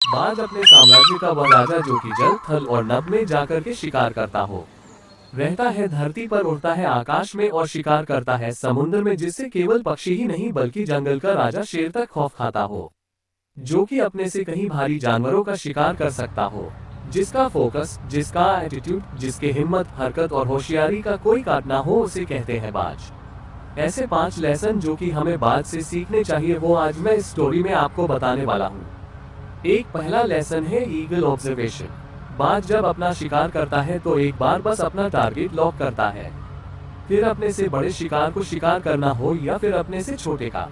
बाज अपने साम्राज्य का वह राजा जो कि जल, थल और नभ में जाकर के शिकार करता हो। रहता है धरती पर, उड़ता है आकाश में और शिकार करता है समुद्र में, जिससे केवल पक्षी ही नहीं बल्कि जंगल का राजा शेर तक खौफ खाता हो। जो कि अपने से कहीं भारी जानवरों का शिकार कर सकता हो। जिसका फोकस, जिसका एटीट्यूड, जिसके हिम्मत, हरकत और होशियारी का कोई काट ना हो, उसे कहते हैं बाज। ऐसे 5 लेसन जो कि हमें बाज से सीखने चाहिए, वो आज मैं इस स्टोरी में आपको बताने वाला हूँ। एक पहला लेसन है ईगल ऑब्जर्वेशन। बाज जब अपना शिकार करता है तो एक बार बस अपना टारगेट लॉक करता है। फिर अपने से बड़े शिकार को शिकार करना हो या फिर अपने से छोटे का,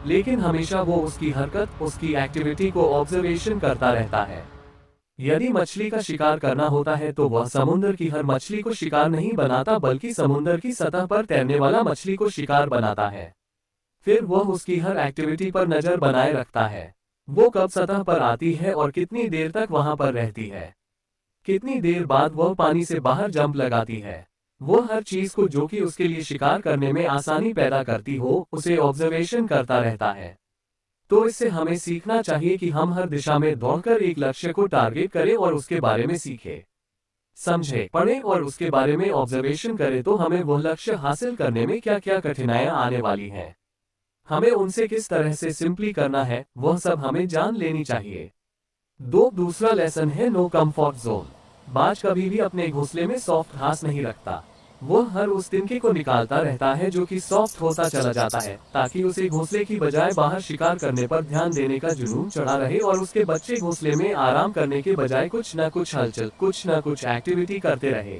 लेकिन हमेशा वो उसकी हरकत, उसकी एक्टिविटी को ऑब्जर्वेशन करता रहता है। यदि मछली का शिकार करना होता है तो वह समुद्र की हर मछली को शिकार नहीं बनाता, बल्कि समुद्र की सतह पर तैरने वाला मछली को शिकार बनाता है। फिर वह उसकी हर एक्टिविटी पर नजर बनाए रखता है। वो कब सतह पर आती है और कितनी देर तक वहां पर रहती है। कितनी देर बाद वह पानी से बाहर जंप लगाती है। वो हर चीज को जो कि उसके लिए शिकार करने में आसानी पैदा करती हो, उसे ऑब्जर्वेशन करता रहता है। तो इससे हमें सीखना चाहिए कि हम हर दिशा में दौड़कर एक लक्ष्य को टारगेट करें और उसके बारे में सीखें, समझें, पढ़ें और उसके बारे में ऑब्जर्वेशन करें तो हमें वह लक्ष्य हासिल करने में क्या क्या कठिनाइयां आने वाली हैं, हमें उनसे किस तरह से सिंपली करना है, वह सब हमें जान लेनी चाहिए। दूसरा लेसन है नो कंफर्ट जोन। बाज कभी भी अपने घोंसले में सॉफ्ट घास नहीं रखता। वो हर उस तिनके को निकालता रहता है जो कि सॉफ्ट होता चला जाता है, ताकि उसे घोंसले की बजाय बाहर शिकार करने पर ध्यान देने का जुनून चढ़ा रहे और उसके बच्चे घोंसले में आराम करने के बजाय कुछ न कुछ हलचल, कुछ न कुछ एक्टिविटी करते रहे।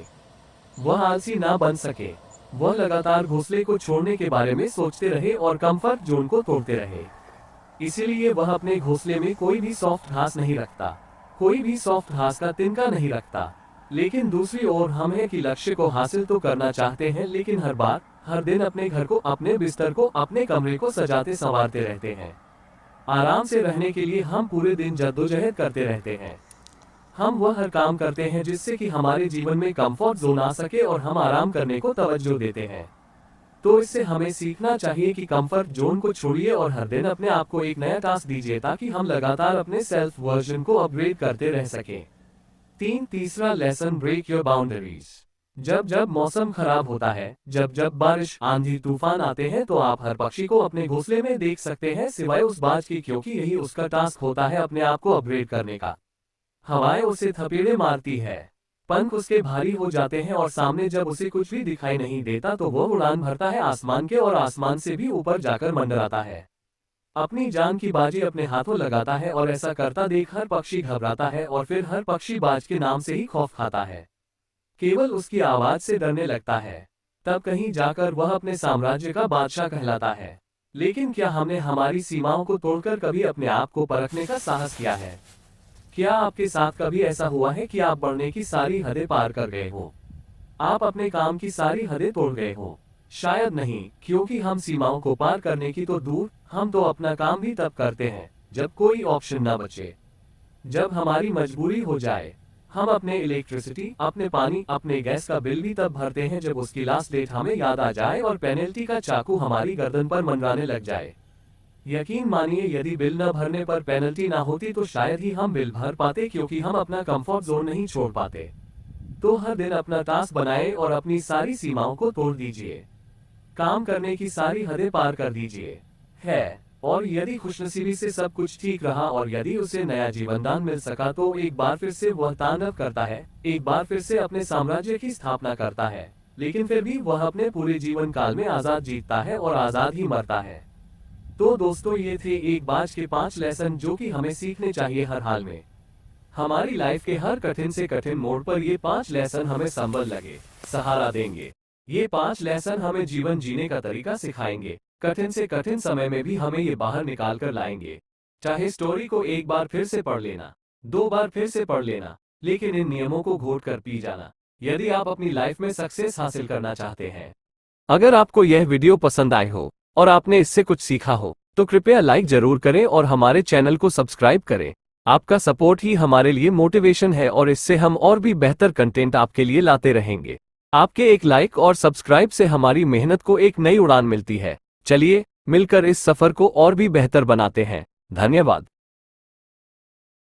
वह आलसी ना बन सके। वह लगातार घोंसले को छोड़ने के बारे में सोचते रहे और कंफर्ट जोन को तोड़ते रहे। इसीलिए वह अपने घोंसले में कोई भी सॉफ्ट घास नहीं रखता, कोई भी सॉफ्ट घास का तिनका नहीं रखता। लेकिन दूसरी ओर हम है कि लक्ष्य को हासिल तो करना चाहते हैं, लेकिन हर बार, हर दिन अपने घर को, अपने बिस्तर को, अपने कमरे को सजाते संवारते रहते हैं। आराम से रहने के लिए हम पूरे दिन जद्दोजहद करते रहते हैं। हम वह हर काम करते हैं जिससे कि हमारे जीवन में कंफर्ट जोन आ सके और हम आराम करने को तवज्जो देते हैं। तो इससे हमें सीखना चाहिए कि कंफर्ट जोन को छोड़िए और हर दिन अपने आप को एक नया टास्क दीजिए, ताकि हम लगातार अपने सेल्फ वर्जन को अपग्रेड करते रह सकें। तीसरा लेसन, ब्रेक योर बाउंड्रीज। जब जब मौसम खराब होता है, जब जब बारिश, आंधी, तूफान आते हैं, तो आप हर पक्षी को अपने घोंसले में देख सकते हैं, सिवाय उस बाज की, क्योंकि यही उसका टास्क होता है अपने आप को अपग्रेड करने का। हवाएं उसे थपेड़े मारती है, पंख उसके भारी हो जाते हैं और सामने जब उसे कुछ भी दिखाई नहीं देता तो वह उड़ान भरता है आसमान के और आसमान से भी ऊपर जाकर मंडराता है। अपनी जान की बाजी अपने हाथों लगाता है और ऐसा करता देख हर पक्षी घबराता है और फिर हर पक्षी बाज के नाम से ही खौफ खाता है, केवल उसकी आवाज से डरने लगता है। तब कहीं जाकर वह अपने साम्राज्य का बादशाह कहलाता है। लेकिन क्या हमने हमारी सीमाओं को तोड़कर कभी अपने आप को परखने का साहस किया है? क्या आपके साथ कभी ऐसा हुआ है कि आप बढ़ने की सारी हदें पार कर गए हो? आप अपने काम की सारी हदें तोड़ गए हो? शायद नहीं, क्योंकि हम सीमाओं को पार करने की तो दूर, हम तो अपना काम भी तब करते हैं जब कोई ऑप्शन ना बचे, जब हमारी मजबूरी हो जाए। हम अपने इलेक्ट्रिसिटी, अपने पानी, अपने गैस का बिल भी तब भरते हैं जब उसकी लास्ट डेट हमें याद आ जाए और पेनल्टी का चाकू हमारी गर्दन पर मंडराने लग जाए। यकीन मानिए, यदि बिल न भरने पर पेनल्टी ना होती तो शायद ही हम बिल भर पाते, क्योंकि हम अपना कंफर्ट जोन नहीं छोड़ पाते। तो हर दिन अपना टास्क बनाए और अपनी सारी सीमाओं को तोड़ दीजिए, काम करने की सारी हदें पार कर दीजिए है। और यदि खुशनसीबी से सब कुछ ठीक रहा और यदि उसे नया जीवनदान मिल सका तो एक बार फिर से वह तांडव करता है, एक बार फिर से अपने साम्राज्य की स्थापना करता है। लेकिन फिर भी वह अपने पूरे जीवन काल में आजाद जीतता है और आजाद ही मरता है। तो दोस्तों, ये थे एक बाज के 5 लेसन जो कि हमें सीखने चाहिए हर हाल में। हमारी लाइफ के हर कठिन से कठिन मोड़ पर ये 5 लेसन हमें संबल लगे, सहारा देंगे। ये 5 लेसन हमें जीवन जीने का तरीका सिखाएंगे। कठिन से कठिन समय में भी हमें ये बाहर निकाल कर लाएंगे। चाहे स्टोरी को एक बार फिर से पढ़ लेना, 2 बार फिर से पढ़ लेना, लेकिन इन नियमों को घोट कर पी जाना, यदि आप अपनी लाइफ में सक्सेस हासिल करना चाहते हैं। अगर आपको यह वीडियो पसंद आए हो और आपने इससे कुछ सीखा हो तो कृपया लाइक जरूर करें और हमारे चैनल को सब्सक्राइब करें। आपका सपोर्ट ही हमारे लिए मोटिवेशन है और इससे हम और भी बेहतर कंटेंट आपके लिए लाते रहेंगे। आपके एक लाइक और सब्सक्राइब से हमारी मेहनत को एक नई उड़ान मिलती है। चलिए मिलकर इस सफर को और भी बेहतर बनाते हैं। धन्यवाद।